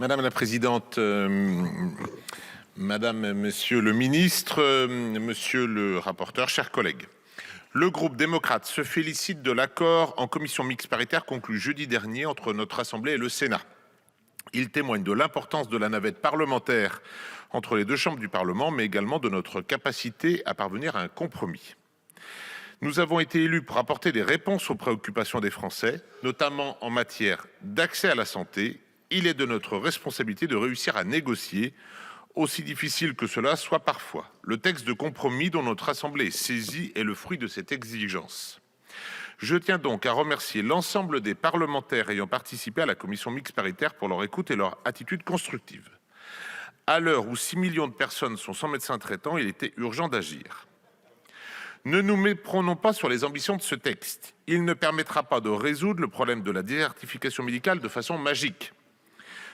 Madame la présidente, madame, monsieur le ministre, monsieur le rapporteur, chers collègues. Le groupe démocrate se félicite de l'accord en commission mixte paritaire conclu jeudi dernier entre notre Assemblée et le Sénat. Il témoigne de l'importance de la navette parlementaire entre les deux chambres du Parlement, mais également de notre capacité à parvenir à un compromis. Nous avons été élus pour apporter des réponses aux préoccupations des Français, notamment en matière d'accès à la santé. Il est de notre responsabilité de réussir à négocier, aussi difficile que cela soit parfois. Le texte de compromis dont notre Assemblée est saisie est le fruit de cette exigence. Je tiens donc à remercier l'ensemble des parlementaires ayant participé à la commission mixte paritaire pour leur écoute et leur attitude constructive. À l'heure où 6 millions de personnes sont sans médecin traitant, il était urgent d'agir. Ne nous méprenons pas sur les ambitions de ce texte. Il ne permettra pas de résoudre le problème de la désertification médicale de façon magique.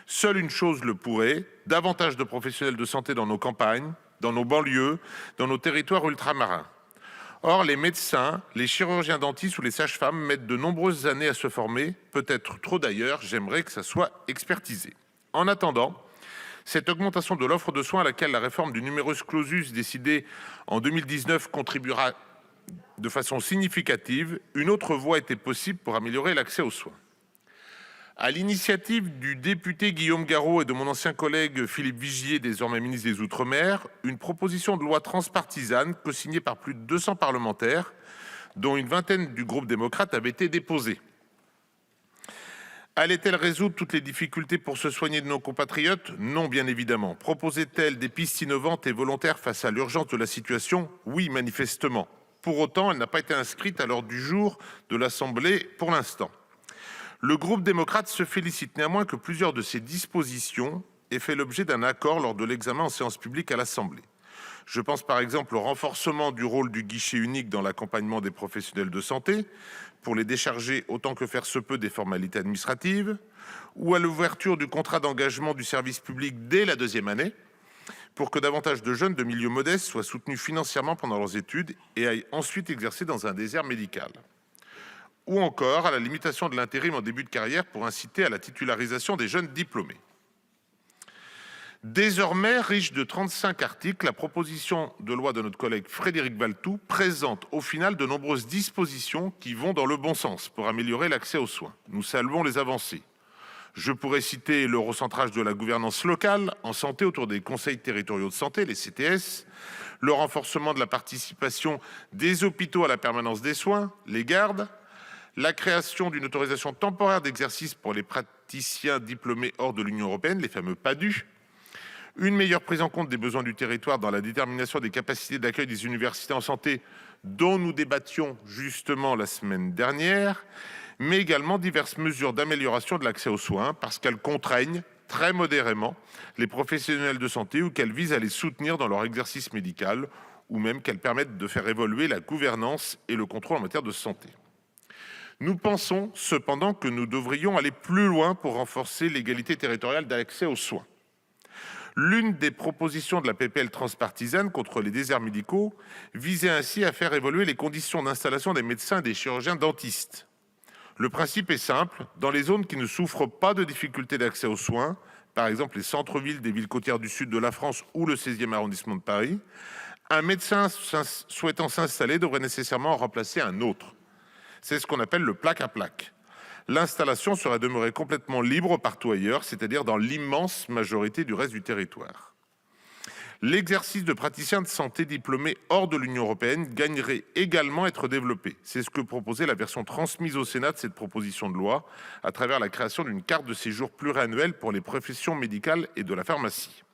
Seule une chose le pourrait, davantage de professionnels de santé dans nos campagnes, dans nos banlieues, dans nos territoires ultramarins. Or, les médecins, les chirurgiens dentistes ou les sages-femmes mettent de nombreuses années à se former, peut-être trop d'ailleurs, j'aimerais que ça soit expertisé. En attendant, cette augmentation de l'offre de soins à laquelle la réforme du numerus clausus décidée en 2019 contribuera de façon significative, une autre voie était possible pour améliorer l'accès aux soins. À l'initiative du député Guillaume Garot et de mon ancien collègue Philippe Vigier, désormais ministre des Outre-mer, une proposition de loi transpartisane co-signée par plus de 200 parlementaires, dont une vingtaine du groupe démocrate, avait été déposée. Allait-elle résoudre toutes les difficultés pour se soigner de nos compatriotes? Non, bien évidemment. Proposait-elle des pistes innovantes et volontaires face à l'urgence de la situation? Oui, manifestement. Pour autant, elle n'a pas été inscrite à l'ordre du jour de l'Assemblée pour l'instant. Le groupe démocrate se félicite néanmoins que plusieurs de ces dispositions aient fait l'objet d'un accord lors de l'examen en séance publique à l'Assemblée. Je pense par exemple au renforcement du rôle du guichet unique dans l'accompagnement des professionnels de santé, pour les décharger autant que faire se peut des formalités administratives, ou à l'ouverture du contrat d'engagement du service public dès la deuxième année, pour que davantage de jeunes de milieux modestes soient soutenus financièrement pendant leurs études et aillent ensuite exercer dans un désert médical. Ou encore à la limitation de l'intérim en début de carrière pour inciter à la titularisation des jeunes diplômés. Désormais riche de 35 articles, la proposition de loi de notre collègue Frédéric Valletoux présente au final de nombreuses dispositions qui vont dans le bon sens pour améliorer l'accès aux soins. Nous saluons les avancées. Je pourrais citer le recentrage de la gouvernance locale en santé autour des conseils territoriaux de santé, les CTS, le renforcement de la participation des hôpitaux à la permanence des soins, les gardes, la création d'une autorisation temporaire d'exercice pour les praticiens diplômés hors de l'Union européenne, les fameux PADU, une meilleure prise en compte des besoins du territoire dans la détermination des capacités d'accueil des universités en santé dont nous débattions justement la semaine dernière, mais également diverses mesures d'amélioration de l'accès aux soins parce qu'elles contraignent très modérément les professionnels de santé ou qu'elles visent à les soutenir dans leur exercice médical ou même qu'elles permettent de faire évoluer la gouvernance et le contrôle en matière de santé. Nous pensons cependant que nous devrions aller plus loin pour renforcer l'égalité territoriale d'accès aux soins. L'une des propositions de la PPL transpartisane contre les déserts médicaux visait ainsi à faire évoluer les conditions d'installation des médecins et des chirurgiens dentistes. Le principe est simple, dans les zones qui ne souffrent pas de difficultés d'accès aux soins, par exemple les centres-villes des villes côtières du sud de la France ou le 16e arrondissement de Paris, un médecin souhaitant s'installer devrait nécessairement en remplacer un autre. C'est ce qu'on appelle le plaque à plaque. L'installation serait demeurée complètement libre partout ailleurs, c'est-à-dire dans l'immense majorité du reste du territoire. L'exercice de praticien de santé diplômé hors de l'Union européenne gagnerait également à être développé. C'est ce que proposait la version transmise au Sénat de cette proposition de loi, à travers la création d'une carte de séjour pluriannuelle pour les professions médicales et de la pharmacie.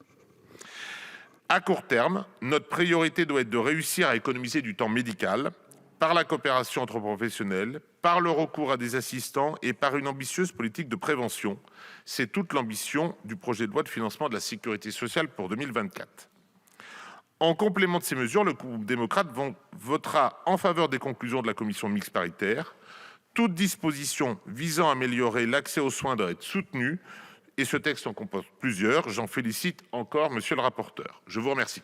À court terme, notre priorité doit être de réussir à économiser du temps médical, par la coopération entre professionnels, par le recours à des assistants et par une ambitieuse politique de prévention. C'est toute l'ambition du projet de loi de financement de la sécurité sociale pour 2024. En complément de ces mesures, le groupe démocrate votera en faveur des conclusions de la commission mixte paritaire. Toute disposition visant à améliorer l'accès aux soins doit être soutenue et ce texte en comporte plusieurs. J'en félicite encore monsieur le rapporteur. Je vous remercie.